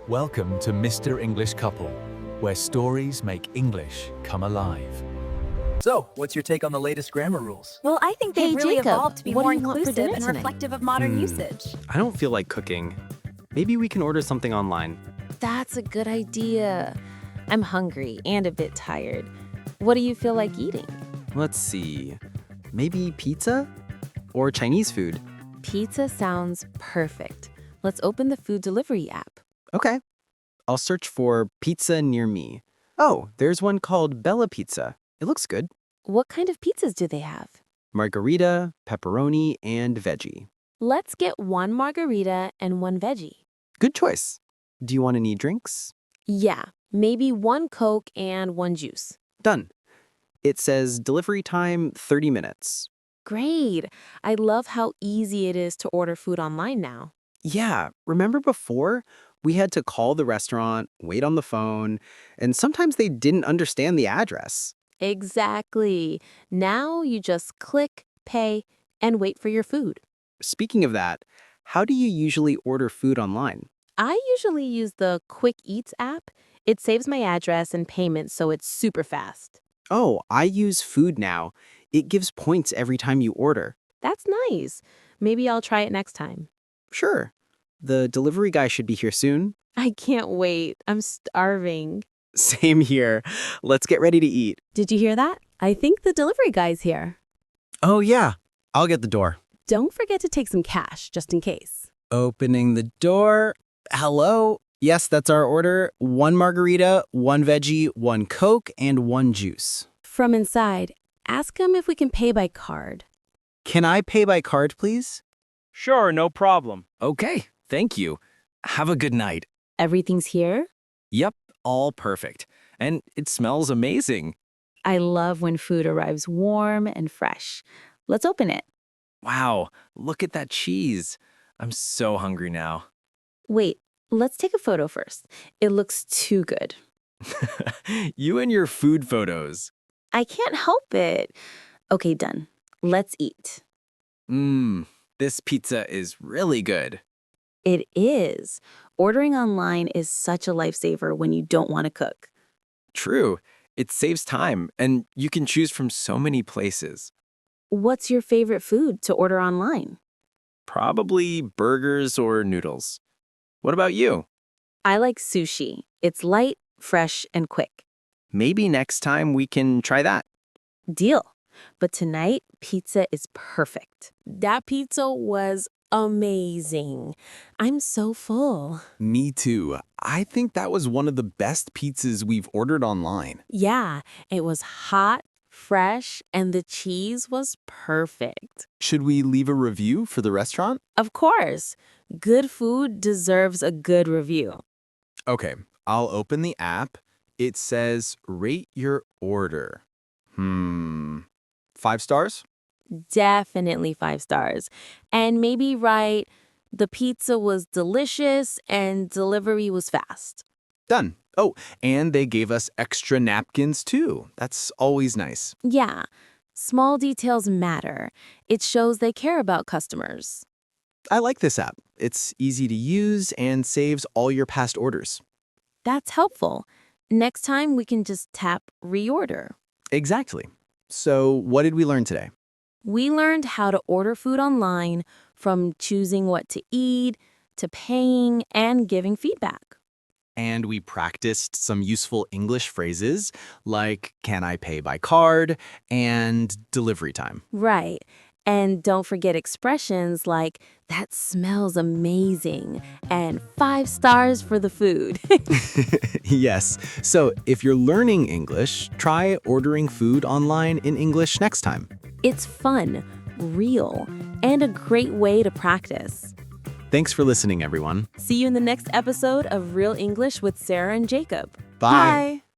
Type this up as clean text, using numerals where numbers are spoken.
Welcome to Mr. English Couple, where stories make English come alive. So, what's your take on the latest grammar rules? Well, I think they've Hey, really Jacob, evolved to be what more do you want for inclusive dinner and tonight? reflective of modern usage. I don't feel like cooking. Maybe we can order something online. That's a good idea. I'm hungry and a bit tired. What do you feel like eating? Let's see. Maybe pizza? Or Chinese food? Pizza sounds perfect. Let's open the food delivery app. Okay. I'll search for pizza near me. Oh, there's one called Bella Pizza. It looks good. What kind of pizzas do they have? Margarita, pepperoni, and veggie. Let's get one margarita and one veggie. Good choice. Do you want any drinks? Yeah, maybe one Coke and one juice. Done. It says delivery time 30 minutes. Great. I love how easy it is to order food online now. Yeah, remember before? We had to call the restaurant, wait on the phone, and sometimes they didn't understand the address. Exactly. Now you just click, pay, and wait for your food. Speaking of that, how do you usually order food online? I usually use the Quick Eats app. It saves my address and payment, so it's super fast. Oh, I use Food Now. It gives points every time you order. That's nice. Maybe I'll try it next time. Sure. The delivery guy should be here soon. I can't wait. I'm starving. Same here. Let's get ready to eat. Did you hear that? I think the delivery guy's here. Oh, yeah. I'll get the door. Don't forget to take some cash, just in case. Opening the door. Hello? Yes, that's our order. 1 margarita, 1 veggie, 1 Coke, and 1 juice. From inside, ask him if we can pay by card. Can I pay by card, please? Sure, no problem. Okay, thank you. Have a good night. Everything's here? Yep, all perfect. And it smells amazing. I love when food arrives warm and fresh. Let's open it. Wow, look at that cheese. I'm so hungry now. Wait, let's take a photo first. It looks too good. You and your food photos. I can't help it. Okay, done. Let's eat. This pizza is really good. It is. Ordering online is such a lifesaver when you don't want to cook. True, it saves time, and you can choose from so many places. What's your favorite food to order online? Probably burgers or noodles. What about you? I like sushi. It's light, fresh, and quick. Maybe next time we can try that. Deal. But tonight, pizza is perfect. That pizza was amazing. I'm so full. Me too. I think that was one of the best pizzas we've ordered online. Yeah, it was hot, fresh, and the cheese was perfect. Should we leave a review for the restaurant? Of course, good food deserves a good review. Okay, I'll open the app. It says rate your order. 5 stars? Definitely 5 stars. And maybe write, the pizza was delicious and delivery was fast. Done. Oh, and they gave us extra napkins too. That's always nice. Yeah, small details matter. It shows they care about customers. I like this app. It's easy to use and saves all your past orders. That's helpful. Next time we can just tap reorder. Exactly. So what did we learn today? We learned how to order food online, from choosing what to eat, to paying, and giving feedback. And we practiced some useful English phrases like can I pay by card and delivery time. Right. And don't forget expressions like that smells amazing and 5 stars for the food. Yes. So if you're learning English, try ordering food online in English next time. It's fun, real, and a great way to practice. Thanks for listening, everyone. See you in the next episode of Real English with Sara and Jacob. Bye.